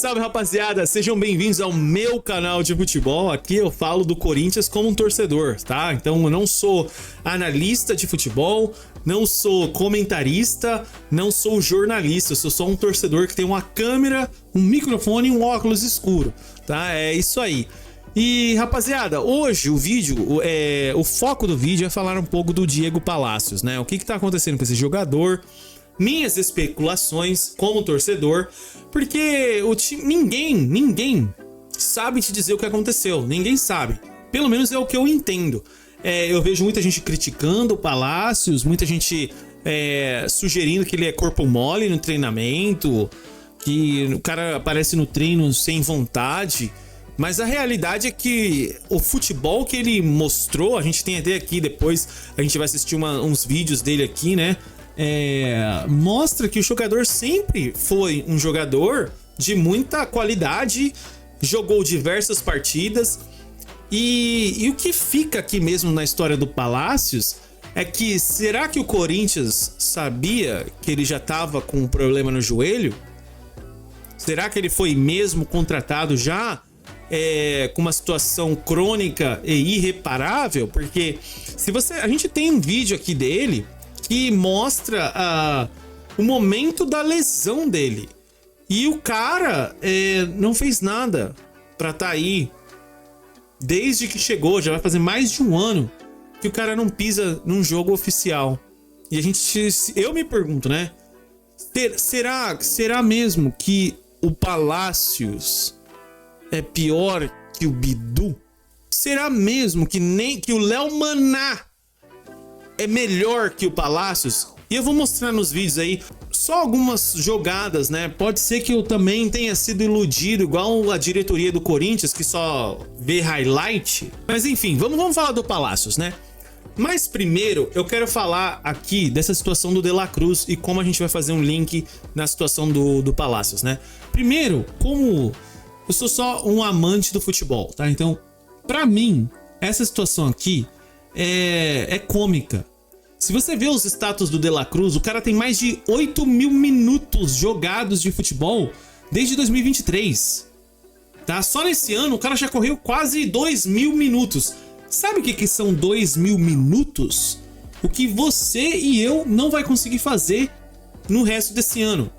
Salve, rapaziada, sejam bem-vindos ao meu canal de futebol. Aqui eu falo do Corinthians como um torcedor, tá? Então eu não sou analista de futebol, não sou comentarista, não sou jornalista, eu sou só um torcedor que tem uma câmera, um microfone e um óculos escuro, tá? É isso aí. E, rapaziada, hoje o vídeo, o foco do vídeo é falar um pouco do Diego Palacios, né? O que tá acontecendo com esse jogador, minhas especulações como torcedor, porque o time, ninguém sabe te dizer o que aconteceu, ninguém sabe. Pelo menos é o que eu entendo. Eu vejo muita gente criticando o Palacios, muita gente sugerindo que ele é corpo mole no treinamento, que o cara aparece no treino sem vontade. Mas a realidade é que o futebol que ele mostrou, a gente tem até aqui depois, a gente vai assistir uns vídeos dele aqui, né? Mostra que o jogador sempre foi um jogador de muita qualidade, jogou diversas partidas. E o que fica aqui mesmo na história do Palacios é que será que o Corinthians sabia que ele já estava com um problema no joelho? Será que ele foi mesmo contratado já com uma situação crônica e irreparável? Porque a gente tem um vídeo aqui dele que mostra o momento da lesão dele. E o cara não fez nada pra estar aí. Desde que chegou, já vai fazer mais de um ano que o cara não pisa num jogo oficial. E eu me pergunto, né? Será mesmo que o Palacios é pior que o Bidu? Será mesmo que o Léo Maná é melhor que o Palacios? E eu vou mostrar nos vídeos aí só algumas jogadas, né? Pode ser que eu também tenha sido iludido, igual a diretoria do Corinthians, que só vê highlight. Mas enfim, vamos falar do Palacios, né? Mas primeiro, eu quero falar aqui dessa situação do De La Cruz e como a gente vai fazer um link na situação do Palacios, né? Primeiro, como eu sou só um amante do futebol, tá? Então, pra mim, essa situação aqui é cômica. Se você vê os status do De La Cruz, o cara tem mais de 8 mil minutos jogados de futebol desde 2023. Tá? Só nesse ano o cara já correu quase 2 mil minutos. Sabe o que são 2 mil minutos? O que você e eu não vai conseguir fazer no resto desse ano.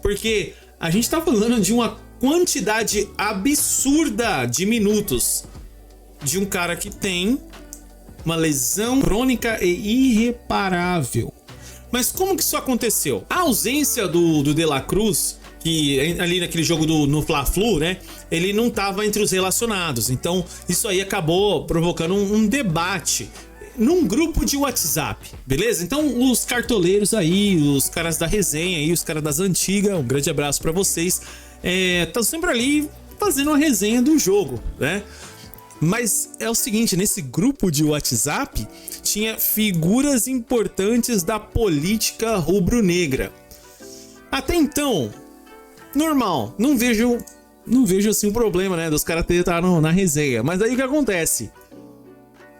Porque a gente tá falando de uma quantidade absurda de minutos de um cara que tem uma lesão crônica e irreparável. Mas como que isso aconteceu? A ausência do De La Cruz, que ali naquele jogo no Fla-Flu, né? Ele não estava entre os relacionados. Então isso aí acabou provocando um debate num grupo de WhatsApp, beleza? Então os cartoleiros aí, os caras da resenha aí, os caras das antigas, um grande abraço para vocês. Estão sempre ali fazendo uma resenha do jogo, né? Mas é o seguinte, nesse grupo de WhatsApp tinha figuras importantes da política rubro-negra. Até então, normal, não vejo assim um problema, né, dos caras estar na resenha. Mas aí o que acontece?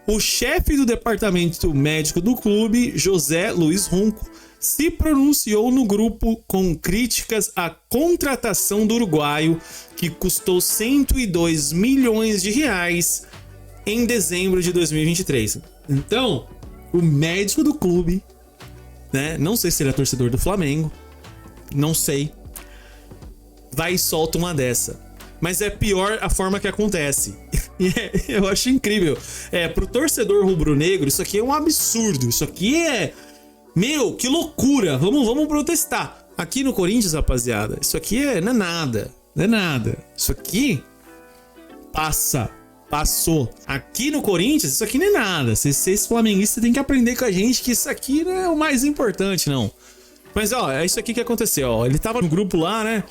O chefe do departamento médico do clube, José Luiz Runco, se pronunciou no grupo com críticas à contratação do uruguaio, que custou 102 milhões de reais em dezembro de 2023. Então, o médico do clube, né, não sei se ele é torcedor do Flamengo, não sei, vai e solta uma dessa. Mas é pior a forma que acontece. Eu acho incrível. Pro torcedor rubro-negro, isso aqui é um absurdo. Isso aqui meu, que loucura. Vamos protestar. Aqui no Corinthians, rapaziada, isso aqui não é nada. Não é nada. Isso aqui passou. Aqui no Corinthians, isso aqui não é nada. Vocês flamenguistas têm que aprender com a gente que isso aqui não é o mais importante, não. Mas, ó, é isso aqui que aconteceu, ó. Ele tava no grupo lá, né?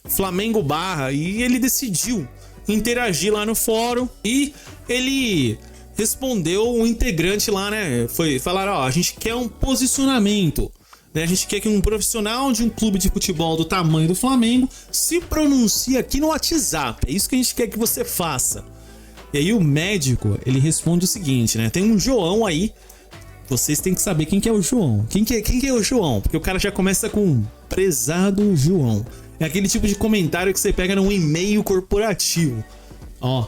Flamengo Barra. E ele decidiu interagir lá no fórum. E ele respondeu um integrante lá, né? Falaram, ó, a gente quer um posicionamento, né? A gente quer que um profissional de um clube de futebol do tamanho do Flamengo se pronuncie aqui no WhatsApp. É isso que a gente quer que você faça. E aí o médico, ele responde o seguinte, né? Tem um João aí. Vocês têm que saber quem que é o João. Quem que é o João? Porque o cara já começa com prezado João. É aquele tipo de comentário que você pega num e-mail corporativo. Ó,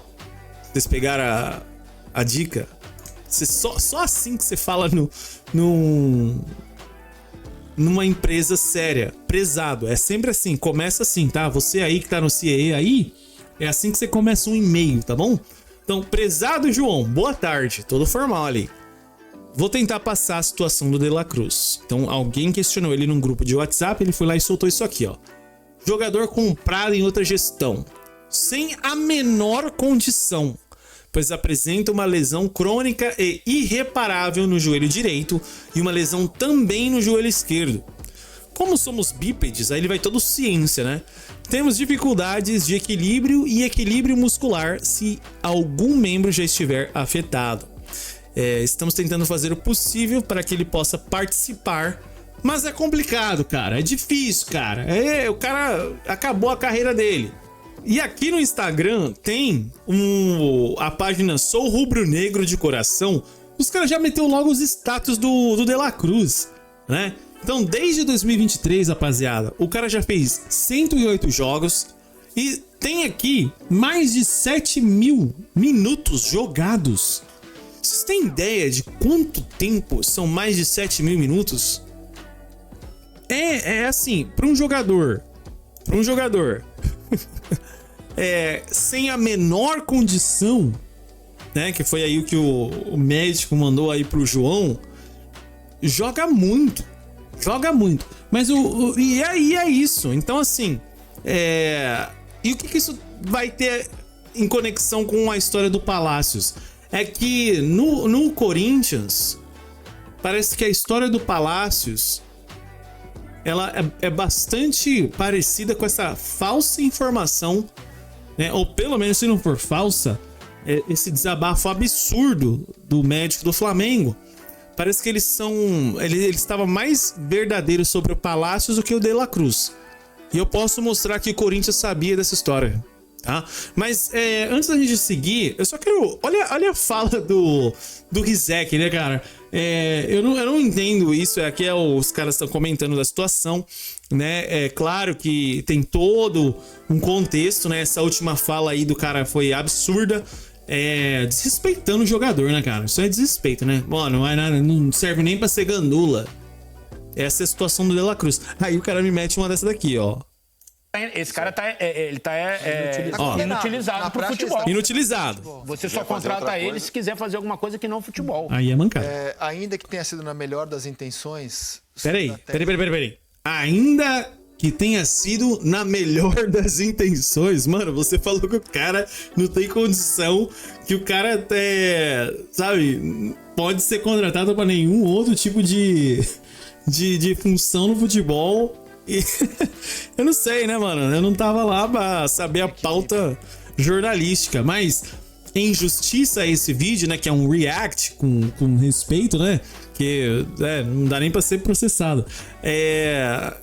vocês pegaram a dica? Só assim que você fala numa empresa séria. Prezado, é sempre assim, começa assim, tá? Você aí que tá no CIE aí, é assim que você começa um e-mail, tá bom? Então, prezado João, boa tarde, todo formal ali. Vou tentar passar a situação do De La Cruz. Então, alguém questionou ele num grupo de WhatsApp, ele foi lá e soltou isso aqui, ó. Jogador comprado em outra gestão, sem a menor condição, pois apresenta uma lesão crônica e irreparável no joelho direito e uma lesão também no joelho esquerdo. Como somos bípedes, aí ele vai todo ciência, né? Temos dificuldades de equilíbrio e equilíbrio muscular se algum membro já estiver afetado. Estamos tentando fazer o possível para que ele possa participar, mas é complicado, cara. É difícil, cara. O cara acabou a carreira dele. E aqui no Instagram tem a página Sou Rubro Negro de Coração. Os caras já meteu logo os status do De La Cruz, né? Então, desde 2023, rapaziada, o cara já fez 108 jogos e tem aqui mais de 7.000 minutos jogados. Vocês têm ideia de quanto tempo são mais de 7.000 minutos? É assim, para um jogador sem a menor condição, né, que foi aí o que o médico mandou aí pro João, joga muito. Mas e aí é isso. Então, assim, e o que isso vai ter em conexão com a história do Palácios? É que no Corinthians, parece que a história do Palácios, ela é bastante parecida com essa falsa informação, né? Ou pelo menos, se não for falsa, esse desabafo absurdo do médico do Flamengo. Parece que ele estava mais verdadeiro sobre o Palácios do que o De La Cruz. E eu posso mostrar que o Corinthians sabia dessa história, tá? Mas antes da gente seguir, eu só quero... Olha a fala do Rizek, né, cara? Eu não entendo isso. Aqui os caras estão comentando da situação, né? É claro que tem todo um contexto, né? Essa última fala aí do cara foi absurda. Desrespeitando o jogador, né, cara? Isso é desrespeito, né? Mano, não serve nem pra ser gandula. Essa é a situação do De La Cruz. Aí o cara me mete uma dessa daqui, ó. Esse cara tá inutilizado pro futebol. Inutilizado. Você só contrata ele se quiser fazer alguma coisa que não futebol. Aí é mancada. Ainda que tenha sido na melhor das intenções... Peraí. Ainda que tenha sido na melhor das intenções. Mano, você falou que o cara não tem condição, que o cara sabe, pode ser contratado para nenhum outro tipo de função no futebol. E eu não sei, né, mano? Eu não tava lá pra saber a pauta jornalística, mas em justiça a esse vídeo, né, que é um react com respeito, né, que não dá nem pra ser processado,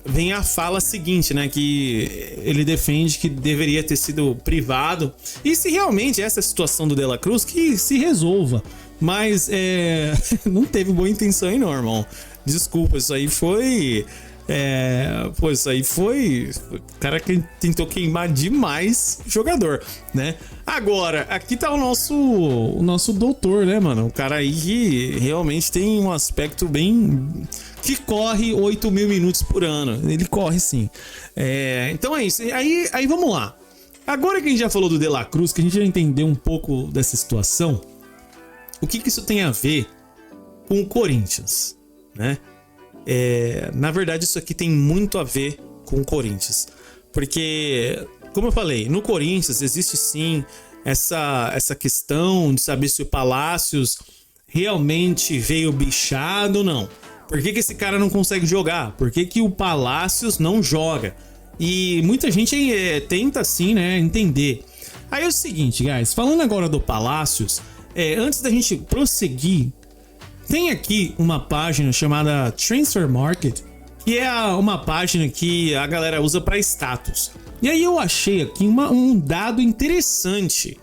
vem a fala seguinte, né, que ele defende que deveria ter sido privado, e se realmente essa é a situação do De La Cruz, que se resolva, mas não teve boa intenção aí não, irmão. Desculpa, isso aí foi... isso aí foi... O cara que tentou queimar demais o jogador, né? Agora, aqui tá o nosso doutor, né, mano? O cara aí que realmente tem um aspecto bem... que corre 8.000 minutos por ano. Ele corre, sim. Então é isso. Aí vamos lá. Agora que a gente já falou do De La Cruz, que a gente já entendeu um pouco dessa situação, o que isso tem a ver com o Corinthians, né? Na verdade, isso aqui tem muito a ver com o Corinthians. Porque, como eu falei, no Corinthians existe sim essa questão de saber se o Palácios realmente veio bichado ou não. Por que esse cara não consegue jogar? Por que o Palácios não joga? E muita gente tenta, assim, né, entender. Aí é o seguinte, guys, falando agora do Palácios, antes da gente prosseguir, tem aqui uma página chamada Transfer Market, que é uma página que a galera usa para status. E aí eu achei aqui um dado interessante.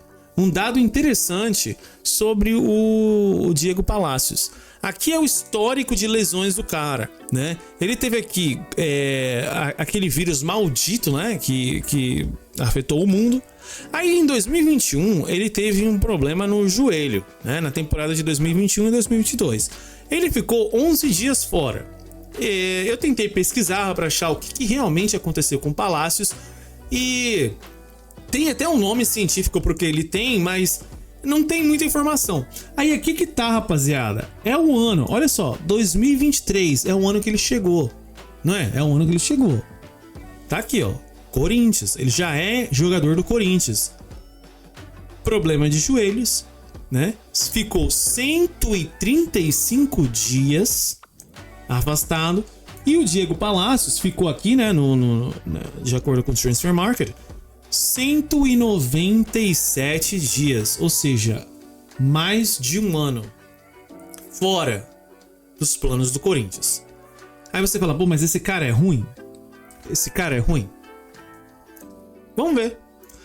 Sobre o Diego Palácios. Aqui é o histórico de lesões do cara, né? Ele teve aqui aquele vírus maldito, né? Que afetou o mundo. Aí em 2021 ele teve um problema no joelho, né? Na temporada de 2021 e 2022. Ele ficou 11 dias fora. Eu tentei pesquisar para achar o que realmente aconteceu com o Palácios. E tem até um nome científico porque ele tem, mas não tem muita informação. Aí aqui que tá, rapaziada. É o ano, olha só, 2023 é o ano que ele chegou. Não é? É o ano que ele chegou. Tá aqui, ó. Corinthians. Ele já é jogador do Corinthians. Problema de joelhos, né? Ficou 135 dias afastado. E o Diego Palacios ficou aqui, né? De acordo com o Transfer Market, 197 dias, ou seja, mais de um ano fora dos planos do Corinthians. Aí você fala, pô, mas esse cara é ruim? Esse cara é ruim? Vamos ver.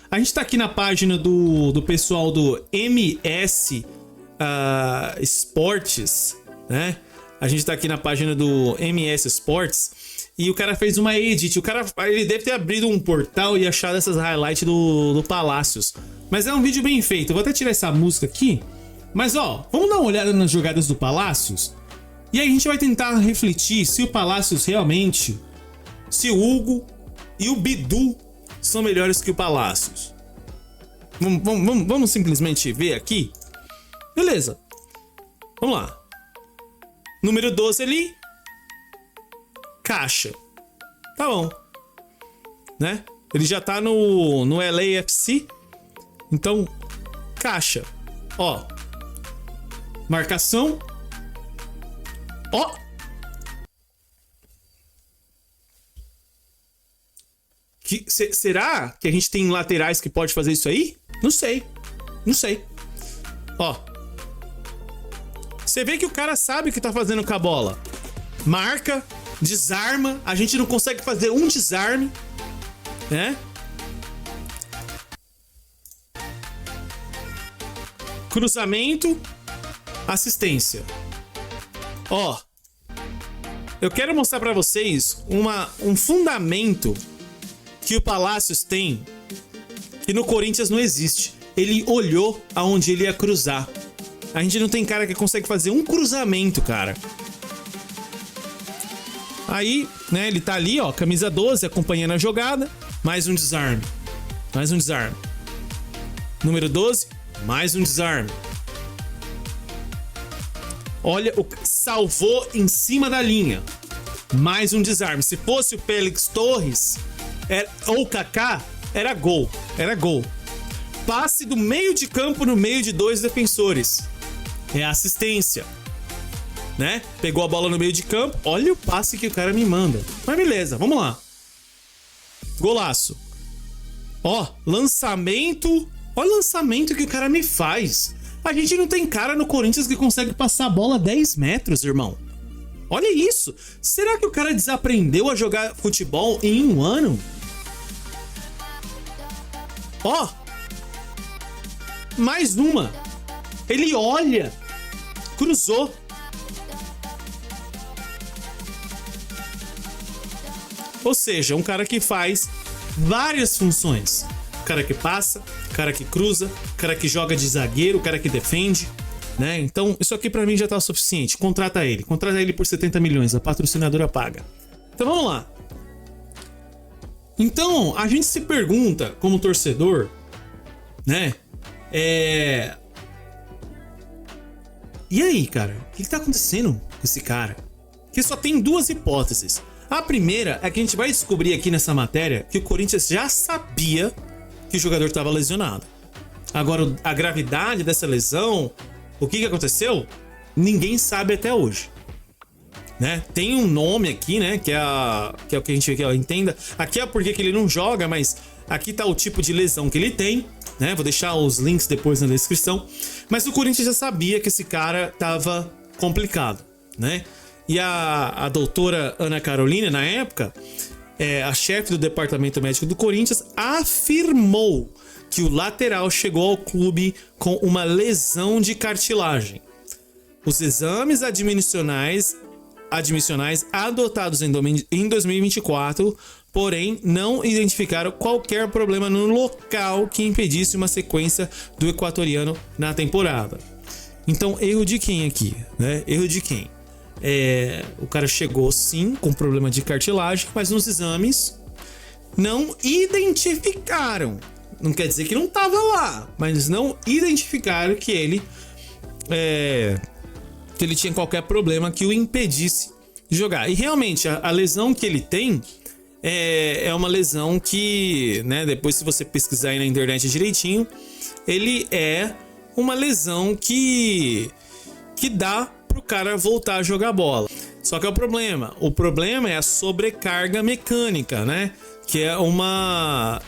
A gente tá aqui na página do pessoal do MS Esportes, né? A gente tá aqui na página do MS Sports. E o cara fez uma edit. O cara, ele deve ter abrido um portal e achado essas highlights do Palácios. Mas é um vídeo bem feito. Eu vou até tirar essa música aqui. Mas ó, vamos dar uma olhada nas jogadas do Palácios. E aí a gente vai tentar refletir se o Palácios realmente, se o Hugo e o Bidu são melhores que o Palácios. Vamos simplesmente ver aqui. Beleza. Vamos lá. Número 12 ali. Caixa. Tá bom. Né? Ele já tá no LAFC. Então, caixa. Ó. Marcação. Ó. Será que a gente tem laterais que pode fazer isso aí? Não sei. Não sei. Ó. Você vê que o cara sabe o que tá fazendo com a bola. Marca, desarma. A gente não consegue fazer um desarme, né? Cruzamento, assistência. Ó. Eu quero mostrar pra vocês um fundamento que o Palácios tem que no Corinthians não existe. Ele olhou aonde ele ia cruzar. A gente não tem cara que consegue fazer um cruzamento, cara. Aí, né, ele tá ali, ó, camisa 12, acompanhando a jogada. Mais um desarme. Mais um desarme. Número 12, mais um desarme. Olha, salvou em cima da linha. Mais um desarme. Se fosse o Félix Torres ou o Kaká, era gol. Era gol. Passe do meio de campo no meio de dois defensores. É assistência, né? Pegou a bola no meio de campo. Olha o passe que o cara me manda. Mas beleza, vamos lá. Golaço. Ó, lançamento. Olha o lançamento que o cara me faz. A gente não tem cara no Corinthians que consegue passar a bola 10 metros, irmão. Olha isso. Será que o cara desaprendeu a jogar futebol em um ano? Ó. Mais uma. Ele olha. Cruzou. Ou seja, um cara que faz várias funções. O cara que passa, o cara que cruza, o cara que joga de zagueiro, o cara que defende, né? Então, isso aqui pra mim já tá o suficiente. Contrata ele por 70 milhões, a patrocinadora paga. Então vamos lá. Então, a gente se pergunta, como torcedor, né? E aí, cara? O que tá acontecendo com esse cara? Que só tem duas hipóteses. A primeira é que a gente vai descobrir aqui nessa matéria que o Corinthians já sabia que o jogador estava lesionado. Agora, a gravidade dessa lesão, o que aconteceu, ninguém sabe até hoje. Né? Tem um nome aqui, né? Que é o que a gente entenda. Aqui é porque que ele não joga, mas aqui tá o tipo de lesão que ele tem. Né? Vou deixar os links depois na descrição. Mas o Corinthians já sabia que esse cara tava complicado, né? E a doutora Ana Carolina, na época, a chefe do departamento médico do Corinthians, afirmou que o lateral chegou ao clube com uma lesão de cartilagem. os exames admissionais adotados em 2024, porém não identificaram qualquer problema no local que impedisse uma sequência do equatoriano na temporada. Então, erro de quem aqui, né? Erro de quem? O cara chegou sim com problema de cartilagem, mas nos exames não identificaram. Não quer dizer que não estava lá, mas não identificaram que ele tinha qualquer problema que o impedisse de jogar. E realmente, a lesão que ele tem é uma lesão que, né, depois se você pesquisar aí na internet direitinho, ele é uma lesão que dá pro cara voltar a jogar bola. Só que o problema é a sobrecarga mecânica, né? Que é uma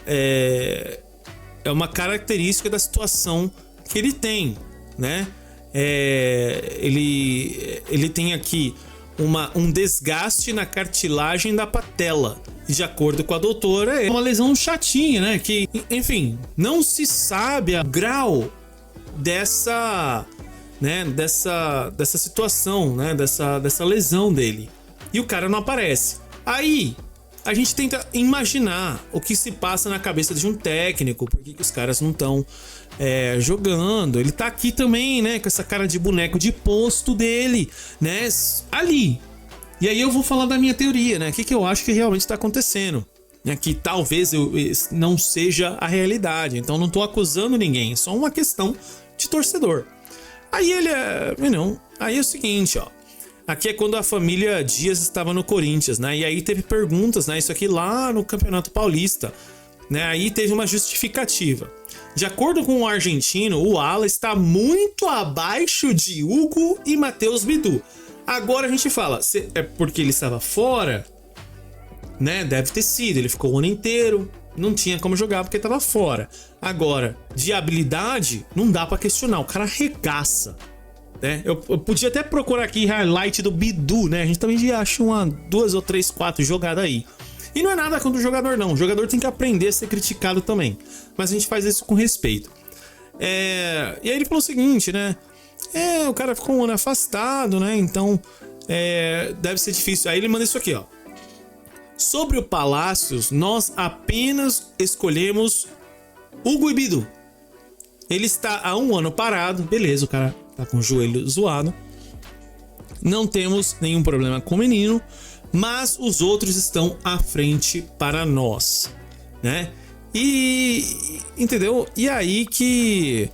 característica da situação que ele tem, né? Ele tem aqui um desgaste na cartilagem da patela. E de acordo com a doutora, é uma lesão chatinha, né? Que, enfim, não se sabe o grau dessa situação, né? Dessa lesão dele. E o cara não aparece. Aí a gente tenta imaginar o que se passa na cabeça de um técnico, por que os caras não estão jogando. Ele tá aqui também, né, com essa cara de boneco de posto dele, né, ali. E aí eu vou falar da minha teoria, né, o que eu acho que realmente está acontecendo, né, que talvez não seja a realidade. Então não tô acusando ninguém, é só uma questão de torcedor. Aí aí é o seguinte, ó. Aqui é quando a família Dias estava no Corinthians, né? E aí teve perguntas, né? Isso aqui lá no Campeonato Paulista, né? Aí teve uma justificativa. De acordo com o argentino, o Ala está muito abaixo de Hugo e Matheus Bidu. Agora a gente fala, é porque ele estava fora, né? Deve ter sido, ele ficou o ano inteiro, não tinha como jogar porque estava fora. Agora, de habilidade, não dá para questionar, o cara arregaça. Eu podia até procurar aqui highlight do Bidu, né? A gente também já acha 2 ou 3, 4 jogadas aí. E não é nada contra o jogador, não. O jogador tem que aprender a ser criticado também. Mas a gente faz isso com respeito. E aí ele falou o seguinte, né? O cara ficou um ano afastado, né? Então, deve ser difícil. Aí ele manda isso aqui, ó. Sobre o Palácios, nós apenas escolhemos Hugo e Bidu. Ele está há 1 ano parado. Beleza, o cara tá com o joelho zoado. Não temos nenhum problema com o menino, mas os outros estão à frente para nós, né? E entendeu? E aí que,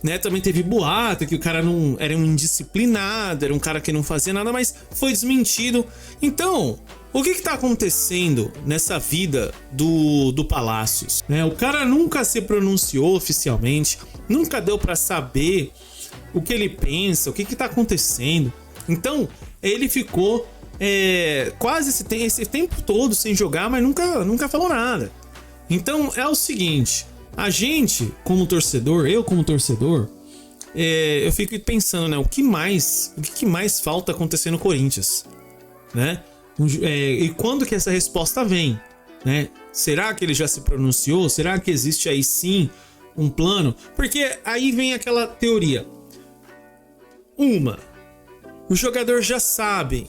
né, também teve boato que o cara não era um indisciplinado, era um cara que não fazia nada, mas foi desmentido. Então, o que tá acontecendo nessa vida do Palácios, né? O cara nunca se pronunciou oficialmente, nunca deu para saber o que ele pensa, o que tá acontecendo. Então, ele ficou quase esse tempo todo sem jogar, mas nunca falou nada. Então, é o seguinte, a gente, como torcedor, eu fico pensando, né, o que mais falta acontecer no Corinthians, né? E quando que essa resposta vem, né? Será que ele já se pronunciou? Será que existe aí sim um plano? Porque aí vem aquela teoria. O jogador já sabe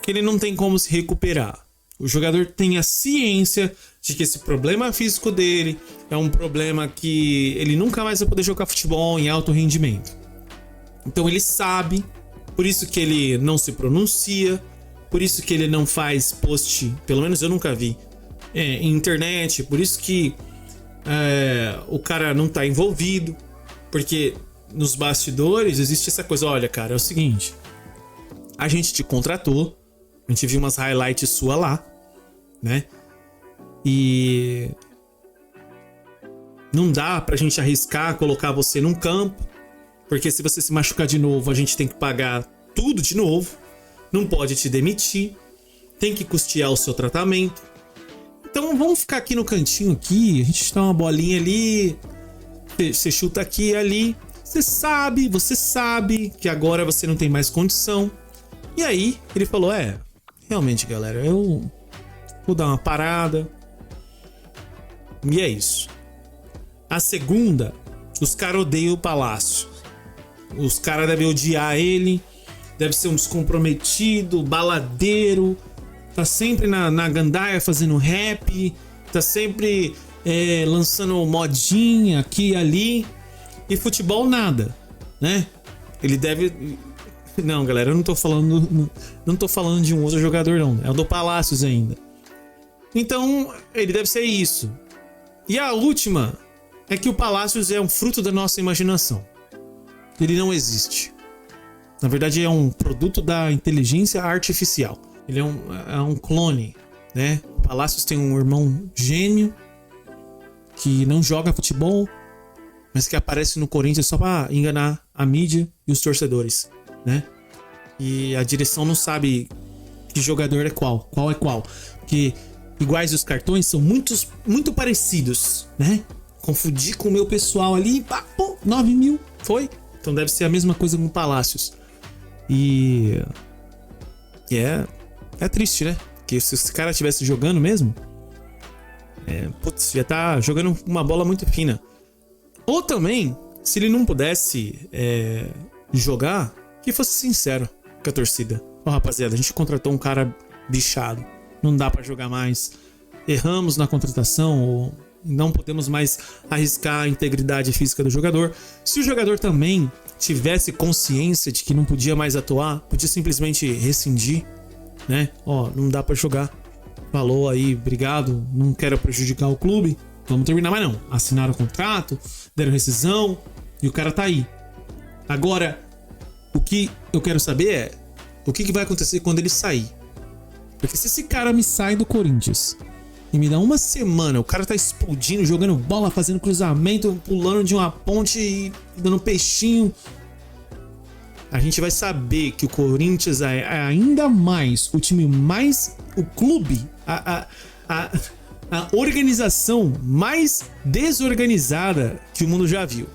que ele não tem como se recuperar. O jogador tem a ciência de que esse problema físico dele é um problema que ele nunca mais vai poder jogar futebol em alto rendimento. Então ele sabe, por isso que ele não se pronuncia, por isso que ele não faz post, pelo menos eu nunca vi, em internet, por isso que o cara não tá envolvido, porque nos bastidores existe essa coisa, olha cara, é o seguinte, a gente te contratou, a gente viu umas highlights sua lá, né? E não dá pra gente arriscar colocar você num campo, porque se você se machucar de novo, a gente tem que pagar tudo de novo, não pode te demitir, tem que custear o seu tratamento. Então vamos ficar aqui no cantinho aqui, a gente dá uma bolinha ali, você chuta aqui e ali. Você sabe que agora você não tem mais condição. E aí ele falou, realmente galera, eu vou dar uma parada. E é isso. A segunda, os caras odeiam o Palácio. Os caras devem odiar ele, deve ser um descomprometido, baladeiro, tá sempre na gandaia fazendo rap, tá sempre lançando modinha aqui e ali, e futebol nada, né? Ele deve... Não, galera, eu não tô falando de um outro jogador, não. É o do Palácios ainda. Então, ele deve ser isso. E a última é que o Palácios é um fruto da nossa imaginação. Ele não existe. Na verdade, é um produto da inteligência artificial. Ele é um clone, né? O Palácios tem um irmão gênio que não joga futebol, mas que aparece no Corinthians só pra enganar a mídia e os torcedores, né? E a direção não sabe que jogador é qual é qual. Porque iguais os cartões são muito parecidos, né? Confundi com o meu pessoal ali, pá, pô, 9 mil, foi? Então deve ser a mesma coisa com o Palácios. E é triste, né? Porque se esse cara estivesse jogando mesmo, putz, já tá jogando uma bola muito fina. Ou também, se ele não pudesse jogar, que fosse sincero com a torcida. Ó, rapaziada, a gente contratou um cara bichado, não dá pra jogar mais. Erramos na contratação, ou não podemos mais arriscar a integridade física do jogador. Se o jogador também tivesse consciência de que não podia mais atuar, podia simplesmente rescindir, né? Ó, não dá pra jogar. Falou aí, obrigado, não quero prejudicar o clube, vamos terminar mais não. Assinaram o contrato, deram rescisão e o cara tá aí. Agora, o que eu quero saber é o que vai acontecer quando ele sair. Porque se esse cara me sai do Corinthians e me dá uma semana, o cara tá explodindo, jogando bola, fazendo cruzamento, pulando de uma ponte e dando peixinho, a gente vai saber que o Corinthians é ainda mais o time mais... o clube, a organização mais desorganizada que o mundo já viu.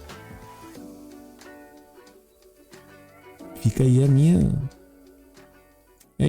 Fica aí a minha